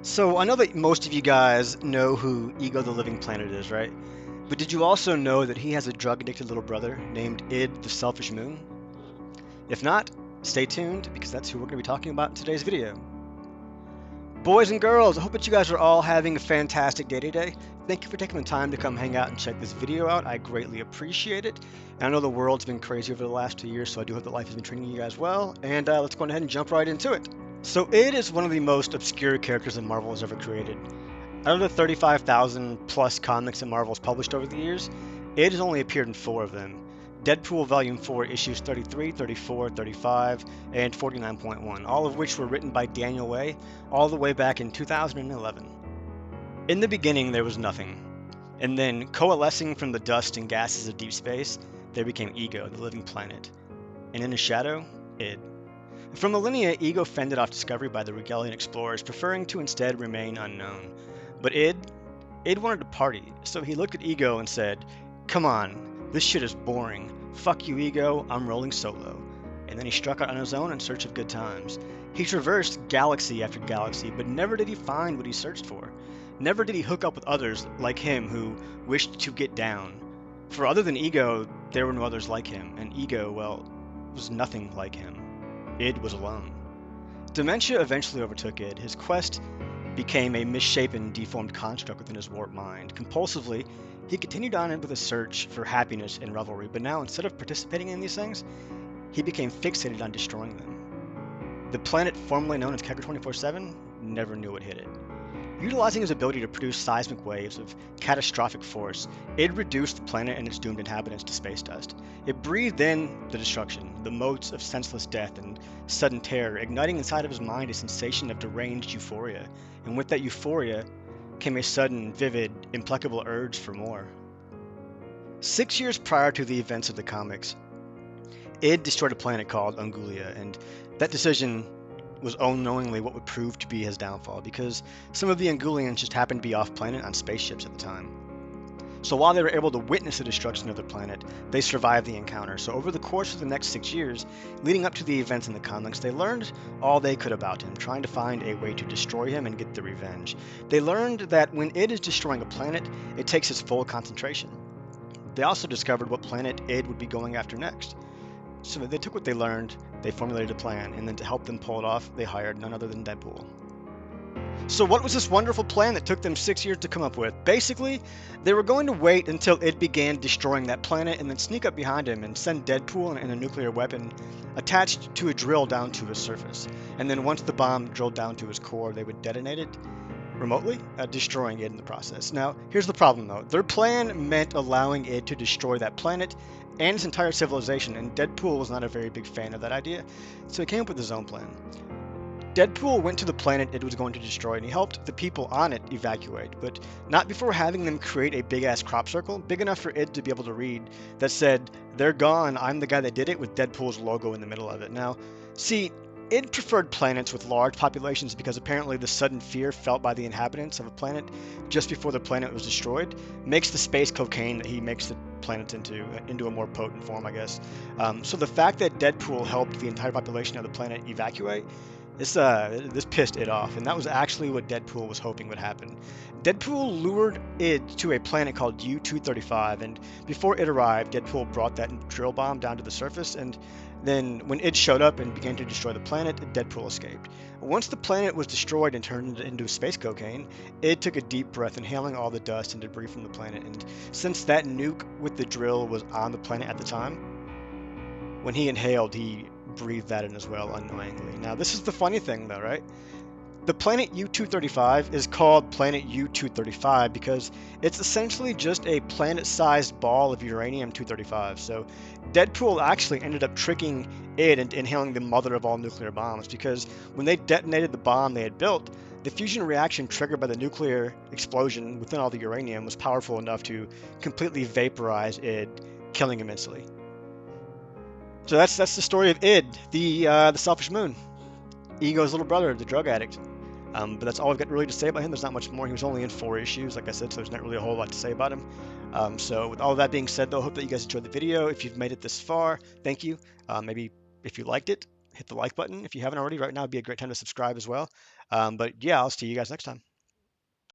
So I know that most of you guys know who Ego the Living Planet is, right? But did you also know that he has a drug-addicted little brother named Id the Selfish Moon? If not, stay tuned because that's who we're going to be talking about in today's video. Boys and girls, I hope that you guys are all having a fantastic day today. Thank you for taking the time to come hang out and check this video out. I greatly appreciate it. And I know the world's been crazy over the last 2 years, so I do hope that life has been treating you guys well. And let's go ahead and jump right into it. So Id is one of the most obscure characters that Marvel has ever created. Out of the 35,000 plus comics that Marvel's published over the years, it has only appeared in 4 of them. Deadpool Volume 4 issues 33, 34, 35, and 49.1, all of which were written by Daniel Way all the way back in 2011. In the beginning, there was nothing. And then, coalescing from the dust and gases of deep space, there became Ego, the living planet. And in his shadow, Id. For millennia, Ego fended off discovery by the Regalian explorers, preferring to instead remain unknown. But Id wanted to party, so he looked at Ego and said, "Come on, this shit is boring. Fuck you, Ego, I'm rolling solo." And then he struck out on his own in search of good times. He traversed galaxy after galaxy, but never did he find what he searched for. Never did he hook up with others like him who wished to get down. For other than Ego, there were no others like him, and Ego, well, was nothing like him. Id was alone. Dementia eventually overtook Id. His quest became a misshapen, deformed construct within his warped mind. Compulsively, he continued on with a search for happiness and revelry, but now instead of participating in these things, he became fixated on destroying them. The planet formerly known as Kegger 24/7 never knew what hit it. Utilizing his ability to produce seismic waves of catastrophic force, it reduced the planet and its doomed inhabitants to space dust. It breathed in the destruction, the motes of senseless death and sudden terror, igniting inside of his mind a sensation of deranged euphoria. And with that euphoria came a sudden, vivid, implacable urge for more. 6 years prior to the events of the comics, Id destroyed a planet called Ungulia, and that decision was unknowingly what would prove to be his downfall, because some of the Angulians just happened to be off-planet on spaceships at the time. So while they were able to witness the destruction of the planet, they survived the encounter. So over the course of the next 6 years, leading up to the events in the comics, they learned all they could about him, trying to find a way to destroy him and get the revenge. They learned that when Id is destroying a planet, it takes his full concentration. They also discovered what planet Id would be going after next. So they took what they learned, they formulated a plan, and then to help them pull it off, they hired none other than Deadpool. So what was this wonderful plan that took them 6 years to come up with? Basically, they were going to wait until it began destroying that planet and then sneak up behind him and send Deadpool and a nuclear weapon attached to a drill down to his surface. And then once the bomb drilled down to his core, they would detonate it remotely, destroying it in the process. Now, here's the problem though. Their plan meant allowing it to destroy that planet and its entire civilization, and Deadpool was not a very big fan of that idea, so he came up with his own plan. Deadpool went to the planet it was going to destroy, and he helped the people on it evacuate, but not before having them create a big-ass crop circle, big enough for Id to be able to read, that said, "They're gone, I'm the guy that did it," with Deadpool's logo in the middle of it. Now, see, Id preferred planets with large populations because apparently the sudden fear felt by the inhabitants of a planet just before the planet was destroyed makes the space cocaine that he makes the planets into a more potent form, I guess. So the fact that Deadpool helped the entire population of the planet evacuate, this pissed Id off, and that was actually what Deadpool was hoping would happen. Deadpool lured Id to a planet called U-235, and before Id arrived, Deadpool brought that drill bomb down to the surface, and then when Id showed up and began to destroy the planet, Deadpool escaped. Once the planet was destroyed and turned into space cocaine, Id took a deep breath, inhaling all the dust and debris from the planet, and since that nuke with the drill was on the planet at the time, when he inhaled, he breathed that in as well, unknowingly. Now, this is the funny thing, though, right? The planet U-235 is called Planet U-235 because it's essentially just a planet-sized ball of uranium-235. So Deadpool actually ended up tricking Id into inhaling the mother of all nuclear bombs, because when they detonated the bomb they had built, the fusion reaction triggered by the nuclear explosion within all the uranium was powerful enough to completely vaporize Id, killing him instantly. So that's the story of Id, the selfish moon, Ego's little brother, the drug addict. But that's all I've got really to say about him. There's not much more. He was only in 4 issues, like I said, so there's not really a whole lot to say about him. So with all that being said, though, I hope that you guys enjoyed the video. If you've made it this far, thank you. Maybe if you liked it, hit the like button if you haven't already. Right now would be a great time to subscribe as well. But yeah, I'll see you guys next time.